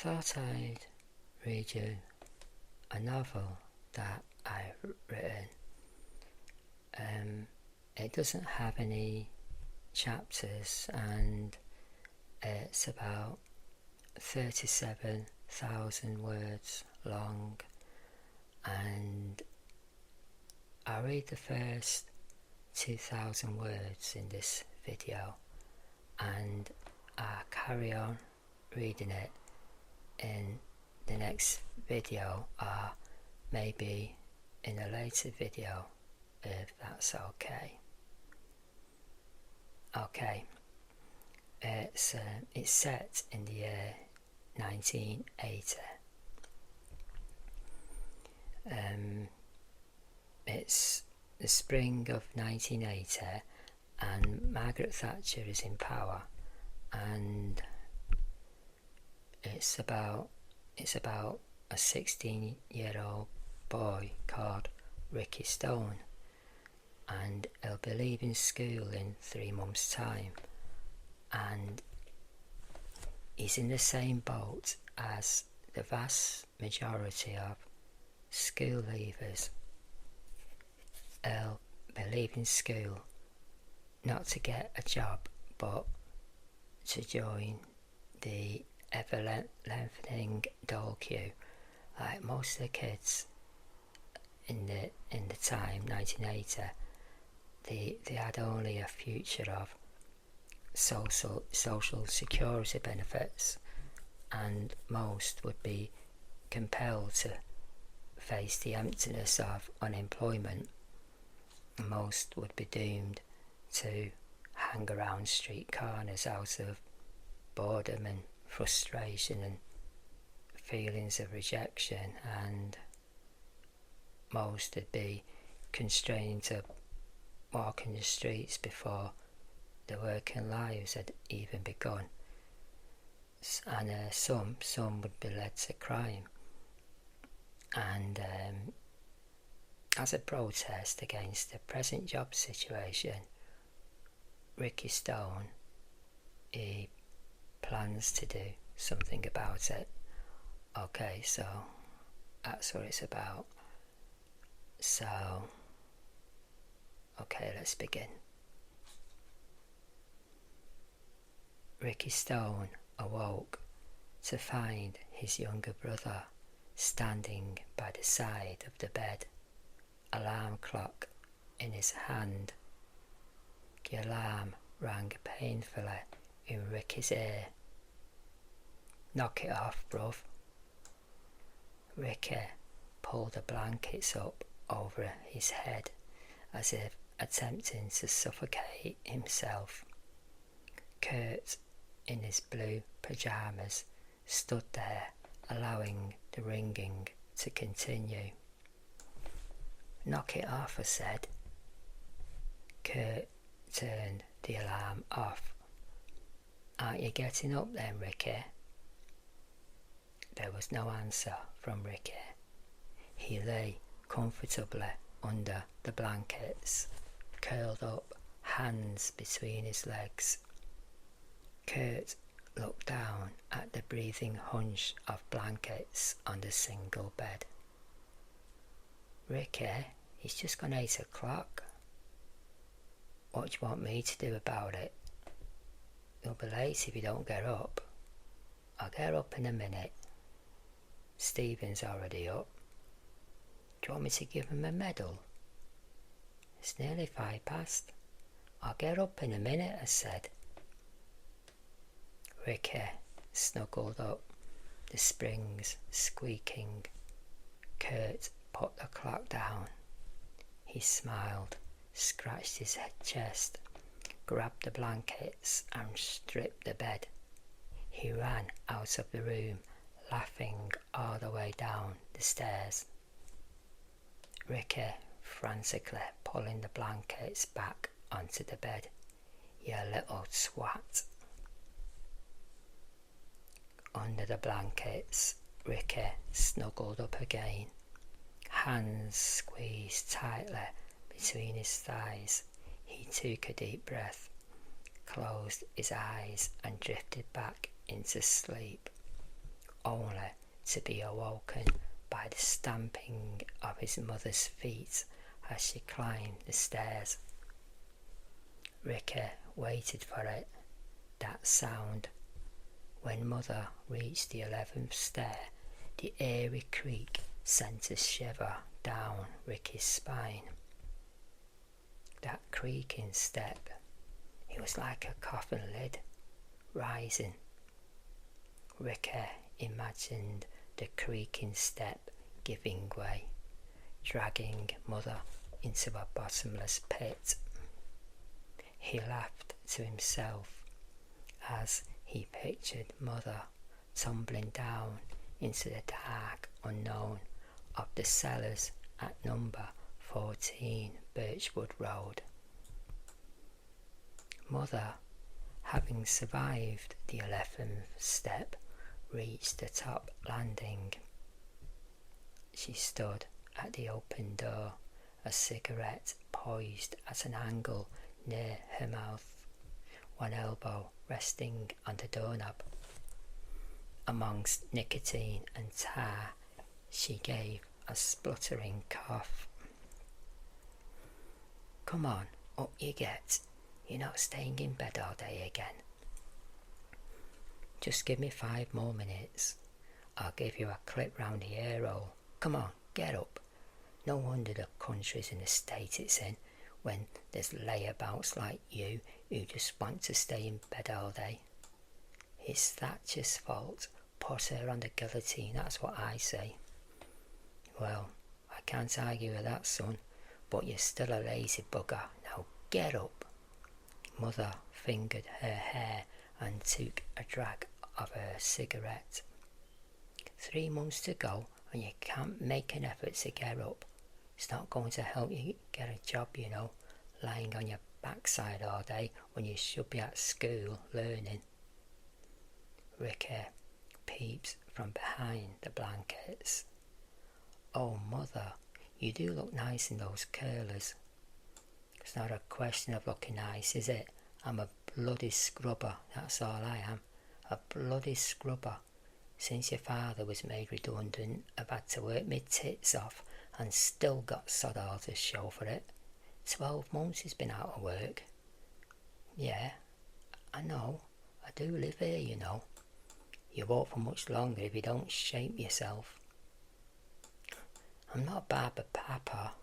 thought I'd read you a novel that I've written. It doesn't have any chapters and it's about 37,000 words long, and I'll read the first 2,000 words in this video and I'll carry on reading it in the next video or maybe in a later video if that's okay. Okay, it's set in the year 1980. It's the spring of 1980 and Margaret Thatcher is in power, and it's about a 16-year-old boy called Rickie Stone, and he'll be leaving school in 3 months' time, and he's in the same boat as the vast majority of school leavers. He'll be leaving school not to get a job but to join the ever-lengthening dole queue. Like most of the kids in the time, 1980, they had only a future of social security benefits, and most would be compelled to face the emptiness of unemployment. Most would be doomed to hang around street corners out of boredom and frustration and feelings of rejection, and most would be constrained to walking the streets before their working lives had even begun, and some would be led to crime. And as a protest against the present job situation, Rickie Stone, he plans to do something about it. Okay, so that's what it's about. So, okay, let's begin. Rickie Stone awoke to find his younger brother standing by the side of the bed, alarm clock in his hand. The alarm rang painfully in Rickie's ear. "Knock it off, bruv." Rickie pulled the blankets up over his head as if attempting to suffocate himself. Kurt, in his blue pyjamas, stood there, allowing the ringing to continue. "Knock it off," I said. Kurt turned the alarm off. "Aren't you getting up then, Rickie?" There was no answer from Rickie. He lay comfortably under the blankets, curled up, hands between his legs. Kurt looked down at the breathing hunch of blankets on the single bed. "Rickie, it's just gone 8 o'clock. What do you want me to do about it? You'll be late if you don't get up." "I'll get up in a minute. Stephen's already up. Do you want me to give him a medal?" "It's nearly 5 past. I'll get up in a minute," I said. Rickie snuggled up, the springs squeaking. Kurt put the clock down. He smiled, scratched his chest, grabbed the blankets and stripped the bed. He ran out of the room, laughing all the way down the stairs. Rickie frantically pulling the blankets back onto the bed. "You little twat." Under the blankets, Rickie snuggled up again. Hands squeezed tightly between his thighs. He took a deep breath, closed his eyes and drifted back into sleep. only to be awoken by the stamping of his mother's feet as she climbed the stairs. Rickie waited for it, that sound. When Mother reached the 11th stair, the eerie creak sent a shiver down Rickie's spine. That creaking step, it was like a coffin lid, rising. Rickie imagined the creaking step giving way, dragging Mother into a bottomless pit. He laughed to himself as he pictured Mother tumbling down into the dark unknown of the cellars at number 14 Birchwood Road. Mother, having survived the 11th step, reached the top landing. She stood at the open door, a cigarette poised at an angle near her mouth, one elbow resting on the doorknob. Amongst nicotine and tar, she gave a spluttering cough. "Come on, up you get. You're not staying in bed all day again." "Just give me 5 more minutes. I'll give you a clip round the ear hole. Come on, get up. No wonder the country's in the state it's in, when there's layabouts like you who just want to stay in bed all day. It's Thatcher's fault. Put her on the guillotine, that's what I say." "Well, I can't argue with that, son, but you're still a lazy bugger. Now get up." Mother fingered her hair and took a drag of her cigarette. 3 months to go and you can't make an effort to get up. It's not going to help you get a job, you know, lying on your backside all day when you should be at school learning. Rickie peeped from behind the blankets. "Oh, Mother, you do look nice in those curlers." "It's not a question of looking nice, is it? I'm a bloody scrubber, that's all I am. A bloody scrubber. Since your father was made redundant, I've had to work my tits off and still got sod all to show for it. 12 months he's been out of work." "Yeah, I know. I do live here, you know. You won't for much longer if you don't shape yourself." "I'm not Barber Papa.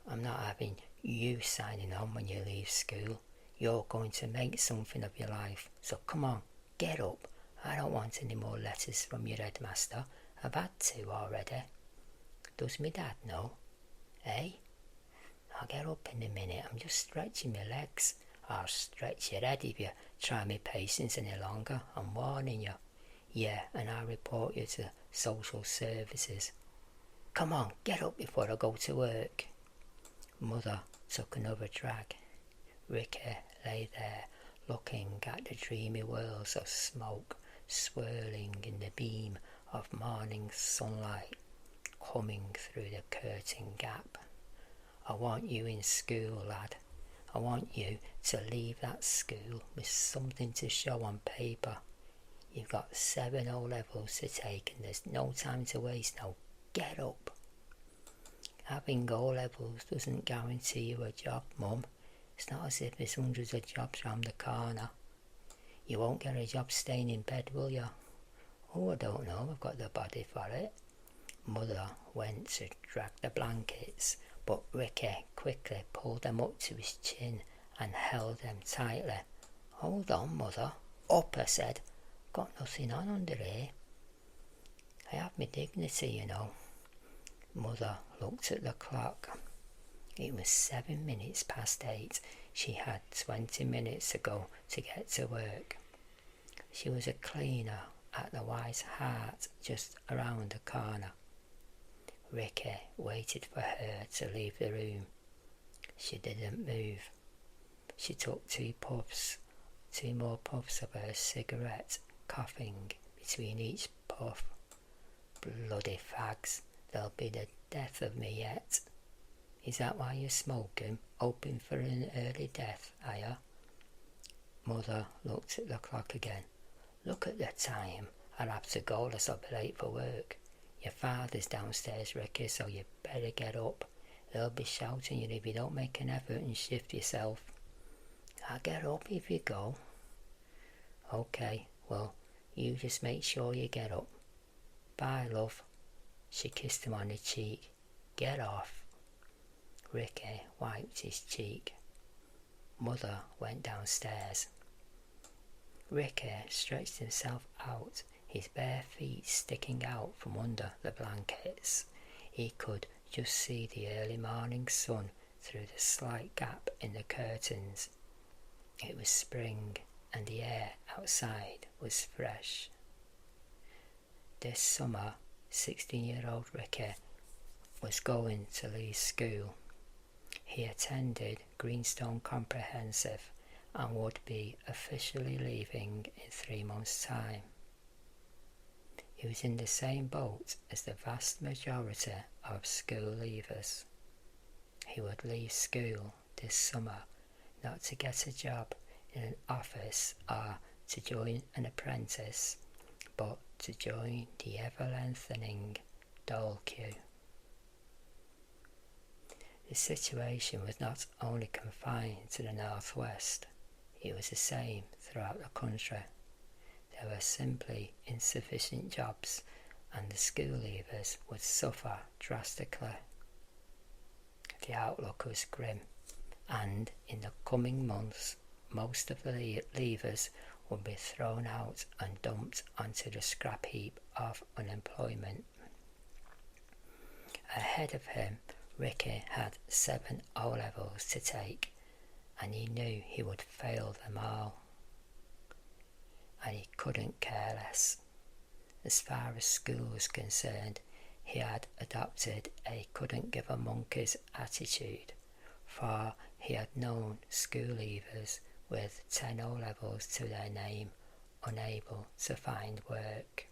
I'm not having you signing on when you leave school. You're going to make something of your life. So come on, get up. I don't want any more letters from your headmaster. I've had 2 already. Does me dad know? Eh? I'll get up in a minute. I'm just stretching my legs. I'll stretch your head if you try my patience any longer. I'm warning you. Yeah, and I'll report you to social services. Come on, get up before I go to work." Mother took another drag. Rickie lay there, looking at the dreamy whirls of smoke swirling in the beam of morning sunlight coming through the curtain gap. "I want you in school, lad. I want you to leave that school with something to show on paper. You've got 7 O-levels to take and there's no time to waste. Now get up." "Having O-levels doesn't guarantee you a job, Mum. It's not as if there's hundreds of jobs round the corner." "You won't get a job staying in bed, will you?" "Oh, I don't know. I've got the body for it." Mother went to drag the blankets, but Rickie quickly pulled them up to his chin and held them tightly. "Hold on, Mother. Up," I said. "Got nothing on under here. I have my dignity, you know." Mother looked at the clock. It was 7 minutes past 8. She had 20 minutes to go to get to work. She was a cleaner at the White Hart just around the corner. Rickie waited for her to leave the room. She didn't move. She took 2 more puffs of her cigarette, coughing between each puff. "Bloody fags, they'll be the death of me yet." "Is that why you're smoking? Hoping for an early death, are you?" Mother looked at the clock again. "Look at the time. I'll have to go, else I'll be late for work. Your father's downstairs, Rickie, so you better get up. He'll be shouting you if you don't make an effort and shift yourself. I'll get up if you go. Okay, well, you just make sure you get up. Bye, love. She kissed him on the cheek. Get off. Rickie wiped his cheek. Mother went downstairs. Rickie stretched himself out, his bare feet sticking out from under the blankets. He could just see the early morning sun through the slight gap in the curtains. It was spring, and the air outside was fresh. This summer, 16-year-old Rickie was going to leave school. He attended Greenstone Comprehensive and would be officially leaving in 3 months' time. He was in the same boat as the vast majority of school leavers. He would leave school this summer not to get a job in an office or to join an apprentice, but to join the ever-lengthening dole queue. The situation was not only confined to the northwest, it was the same throughout the country. There were simply insufficient jobs, and the school leavers would suffer drastically. The outlook was grim, and in the coming months, most of the leavers would be thrown out and dumped onto the scrap heap of unemployment. Ahead of him, Rickie had 7 O-levels to take, and he knew he would fail them all. And he couldn't care less. As far as school was concerned, he had adopted a couldn't-give-a-monkey's attitude, for he had known school leavers with 10 O-levels to their name, unable to find work.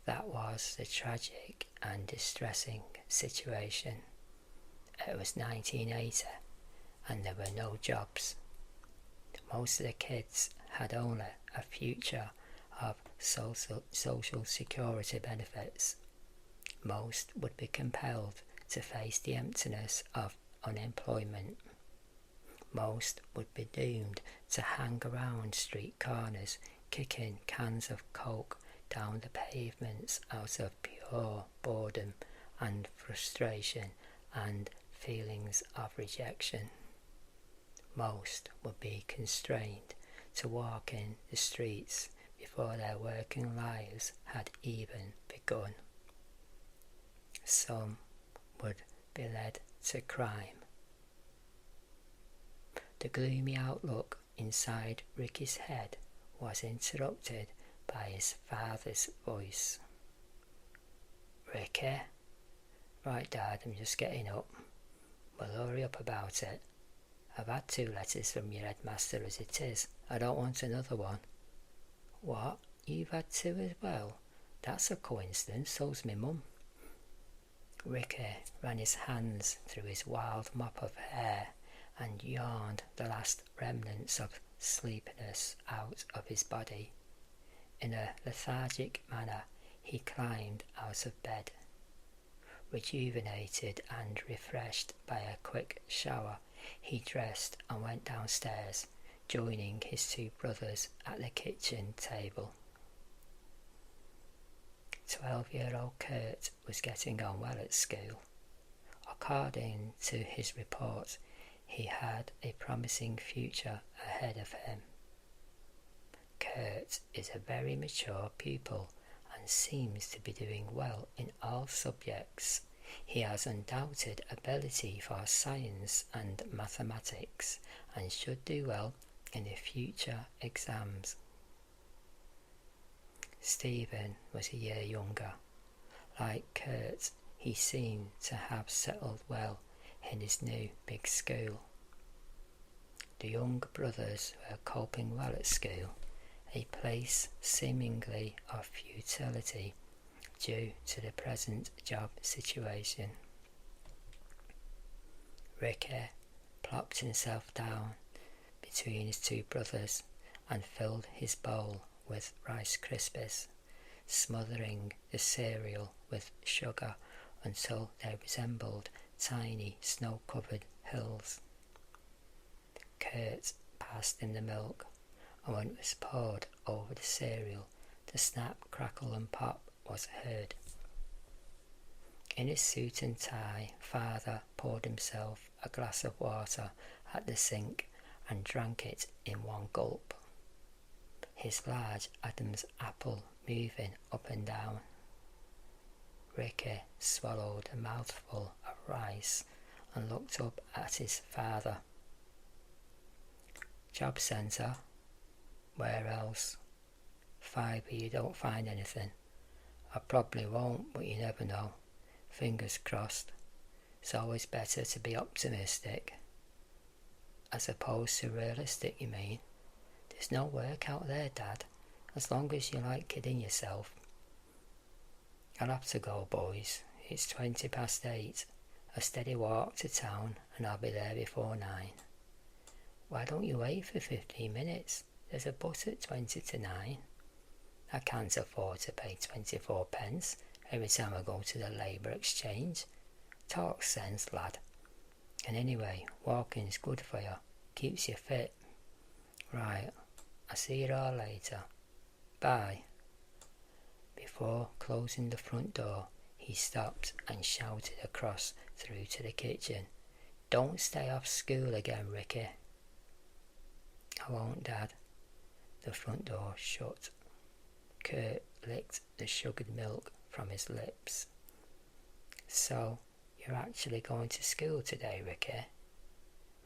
That was the tragic and distressing situation. It was 1980, and there were no jobs. Most of the kids had only a future of social security benefits. Most would be compelled to face the emptiness of unemployment. Most would be doomed to hang around street corners, kicking cans of Coke down the pavements out of pure boredom and frustration and feelings of rejection. Most would be constrained to walk in the streets before their working lives had even begun. Some would be led to crime. The gloomy outlook inside Rickie's head was interrupted by his father's voice. Rickie? Right, Dad, I'm just getting up. Well, hurry up about it. I've had 2 letters from your headmaster as it is. I don't want another one. What? You've had 2 as well? That's a coincidence, so's my mum. Rickie ran his hands through his wild mop of hair and yawned the last remnants of sleepiness out of his body. In a lethargic manner, he climbed out of bed. Rejuvenated and refreshed by a quick shower, he dressed and went downstairs, joining his 2 brothers at the kitchen table. 12-year-old Kurt was getting on well at school. According to his report, he had a promising future ahead of him. Kurt is a very mature pupil and seems to be doing well in all subjects. He has undoubted ability for science and mathematics and should do well in the future exams. Stephen was a year younger. Like Kurt, he seemed to have settled well in his new big school. The young brothers were coping well at school, a place seemingly of futility due to the present job situation. Rickie plopped himself down between his 2 brothers and filled his bowl with Rice Krispies, smothering the cereal with sugar until they resembled tiny snow-covered hills. Kurt passed him the milk, and when it was poured over the cereal, the snap, crackle and pop was heard. In his suit and tie, father poured himself a glass of water at the sink and drank it in one gulp, his large Adam's apple moving up and down. Rickie swallowed a mouthful of rice and looked up at his father. Job centre? Where else? Fibre you don't find anything. I probably won't, but you never know. Fingers crossed. It's always better to be optimistic. As opposed to realistic, you mean? There's no work out there, Dad, as long as you like kidding yourself. I'll have to go, boys. It's 8:20. A steady walk to town and I'll be there before 9. Why don't you wait for 15 minutes? There's a bus at 8:20. I can't afford to pay 24 pence every time I go to the Labour Exchange. Talk sense, lad. And anyway, walking's good for you. Keeps you fit. Right, I'll see you all later. Bye. Before closing the front door, he stopped and shouted across through to the kitchen. Don't stay off school again, Rickie. I won't, Dad. The front door shut. Kurt licked the sugared milk from his lips. So, you're actually going to school today, Rickie?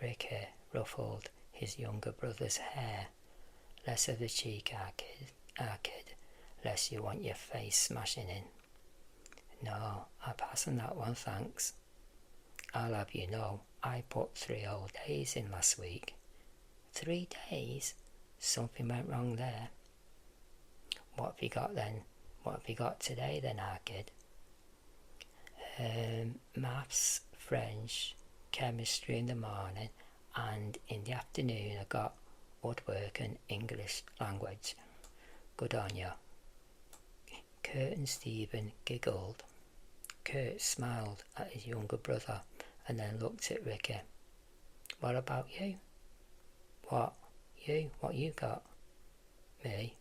Rickie ruffled his younger brother's hair. Less of the cheek, our kid, lest you want your face smashing in. No, I'll pass on that one, thanks. I'll have you know, I put 3 whole days in last week. 3 days? Something went wrong there. What have you got then? What have you got today then, our kid? Maths, French, chemistry in the morning, and in the afternoon I got woodwork and English language. Good on you. Kurt and Stephen giggled. Kurt smiled at his younger brother and then looked at Rickie. What about you? What? You? What you got? Me?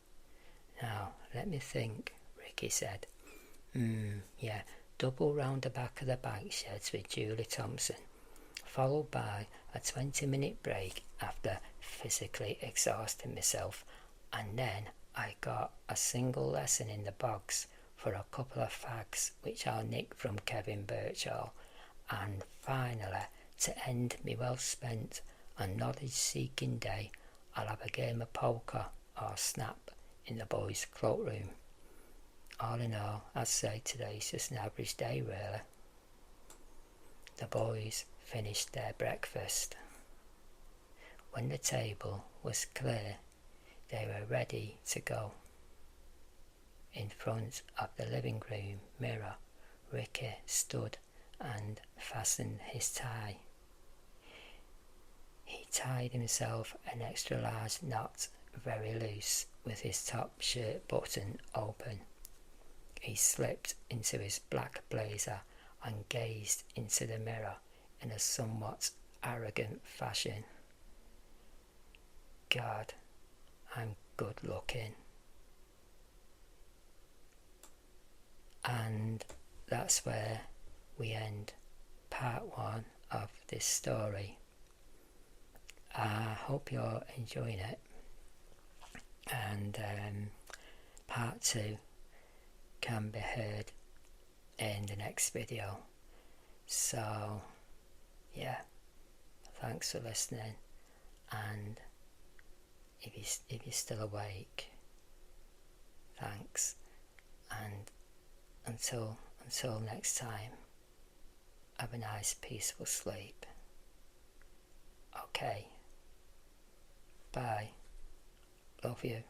Now, let me think, Rickie said. Yeah, double round the back of the bike sheds with Julie Thompson, followed by a 20-minute break after physically exhausting myself, and then I got a single lesson in the bogs for a couple of fags which I'll nick from Kevin Birchall, and finally, to end me well-spent and knowledge-seeking day, I'll have a game of poker or snap in the boys' cloakroom. All in all, I'd say today's just an average day, really. The boys finished their breakfast. When the table was clear, they were ready to go. In front of the living room mirror, Rickie stood and fastened his tie. He tied himself an extra large knot very loose with his top shirt button open. He slipped into his black blazer and gazed into the mirror in a somewhat arrogant fashion. God, I'm good looking. And that's where we end part 1 of this story. I hope you're enjoying it, and part 2 can be heard in the next video. So yeah, thanks for listening, and if you're still awake, thanks, and until next time, have a nice peaceful sleep. Okay, bye, love you.